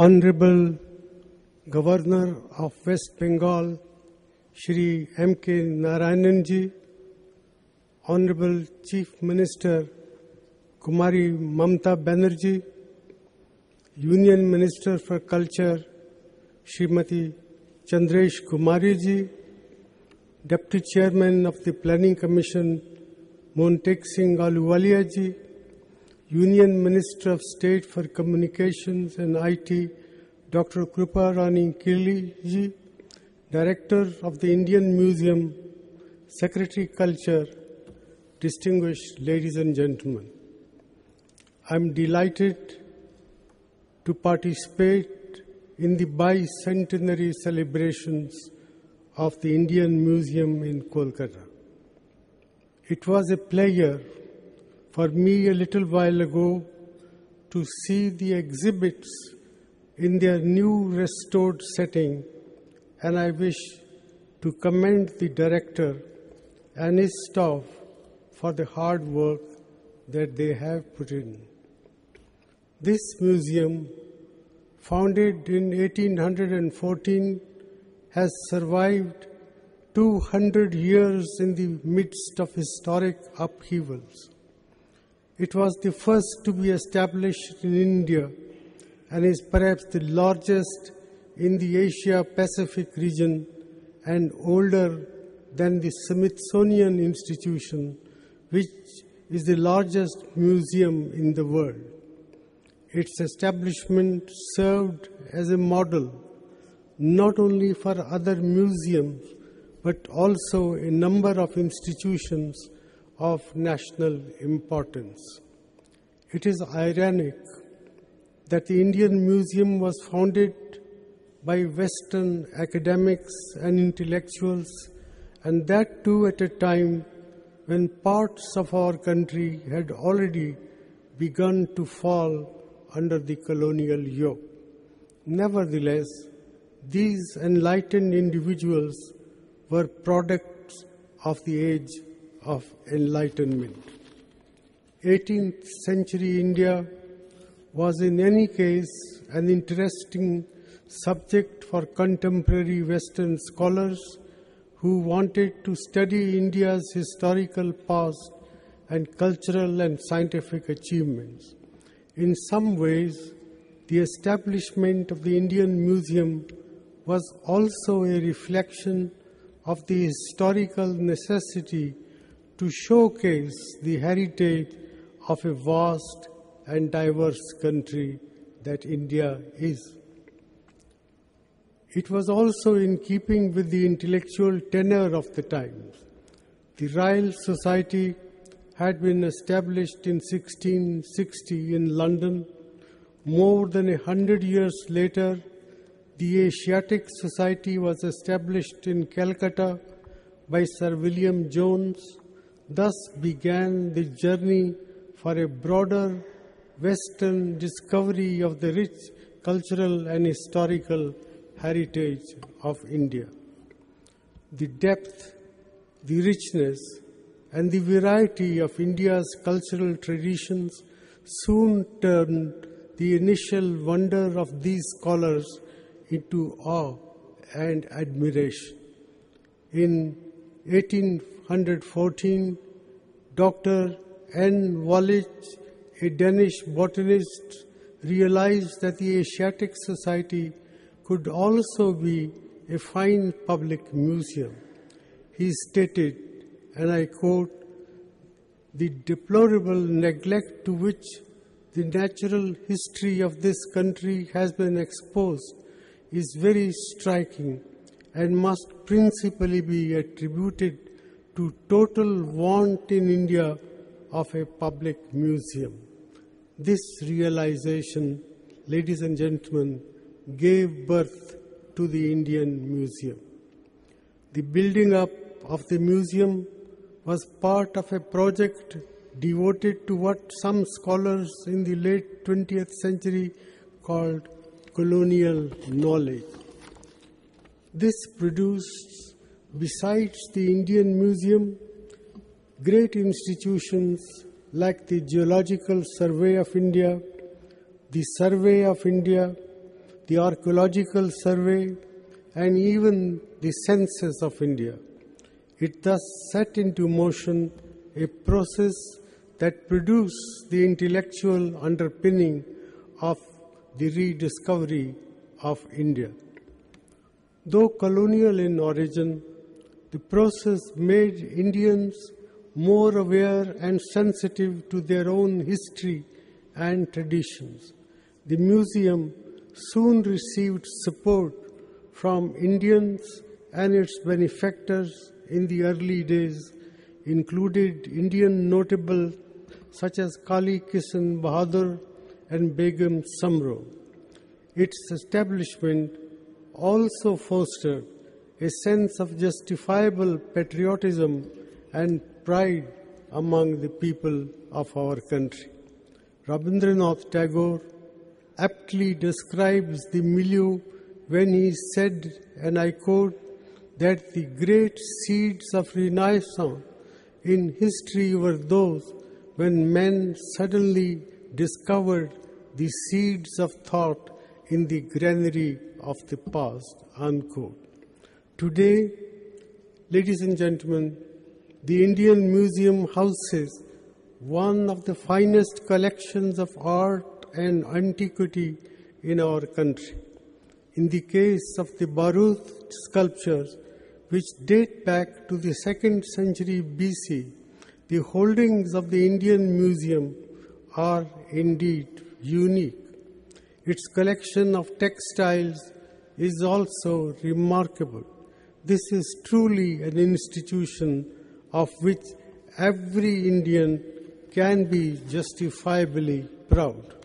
Honorable Governor of West Bengal, Shri M.K. Narayanan ji, Honorable Chief Minister Kumari Mamta Banerjee, Union Minister for Culture Srimati Chandresh Kumari ji, Deputy Chairman of the Planning Commission Montek Singh Ahluwalia ji, Union Minister of State for Communications and IT Dr. Krupa Rani Kirli ji, Director of the Indian Museum, Secretary Culture, distinguished ladies and gentlemen. I am delighted to participate in the bicentenary celebrations of the Indian Museum in Kolkata. It was a pleasure for me a little while ago to see the exhibits in their new restored setting, and I wish to commend the director and his staff for the hard work that they have put in. This museum, founded in 1814, has survived 200 years in the midst of historic upheavals. It was the first to be established in India and is perhaps the largest in the Asia-Pacific region and older than the Smithsonian Institution, which is the largest museum in the world. Its establishment served as a model not only for other museums but also a number of institutions of national importance. It is ironic that the Indian Museum was founded by Western academics and intellectuals, and that too at a time when parts of our country had already begun to fall under the colonial yoke. Nevertheless, these enlightened individuals were products of the age of enlightenment. 18th century India was in any case an interesting subject for contemporary Western scholars who wanted to study India's historical past and cultural and scientific achievements. In some ways, the establishment of the Indian Museum was also a reflection of the historical necessity to showcase the heritage of a vast and diverse country that India is. It was also in keeping with the intellectual tenor of the times. The Royal Society had been established in 1660 in London. More than 100 years later, the Asiatic Society was established in Calcutta by Sir William Jones. Thus began the journey for a broader Western discovery of the rich cultural and historical heritage of India. The depth, the richness, and the variety of India's cultural traditions soon turned the initial wonder of these scholars into awe and admiration. In 1814, Dr. N. Wallich, a Danish botanist, realized that the Asiatic Society could also be a fine public museum. He stated, and I quote, "The deplorable neglect to which the natural history of this country has been exposed is very striking and must principally be attributed to total want in India of a public museum." This realization, ladies and gentlemen, gave birth to the Indian Museum. The building up of the museum was part of a project devoted to what some scholars in the late 20th century called colonial knowledge. This produced, besides the Indian Museum, great institutions like the Geological Survey of India, the Survey of India, the Archaeological Survey, and even the census of India. It thus set into motion a process that produced the intellectual underpinning of the rediscovery of India. Though colonial in origin, the process made Indians more aware and sensitive to their own history and traditions. The museum soon received support from Indians, and its benefactors in the early days included Indian notables such as Kali Kishan Bahadur and Begum Samro. Its establishment also fostered a sense of justifiable patriotism and pride among the people of our country. Rabindranath Tagore aptly describes the milieu when he said, and I quote, that the great seeds of Renaissance in history were those when men suddenly discovered the seeds of thought in the granary of the past, unquote. Today, ladies and gentlemen, the Indian Museum houses one of the finest collections of art and antiquity in our country. In the case of the Baruth sculptures, which date back to the 2nd century BC, the holdings of the Indian Museum are indeed unique. Its collection of textiles is also remarkable. This is truly an institution of which every Indian can be justifiably proud.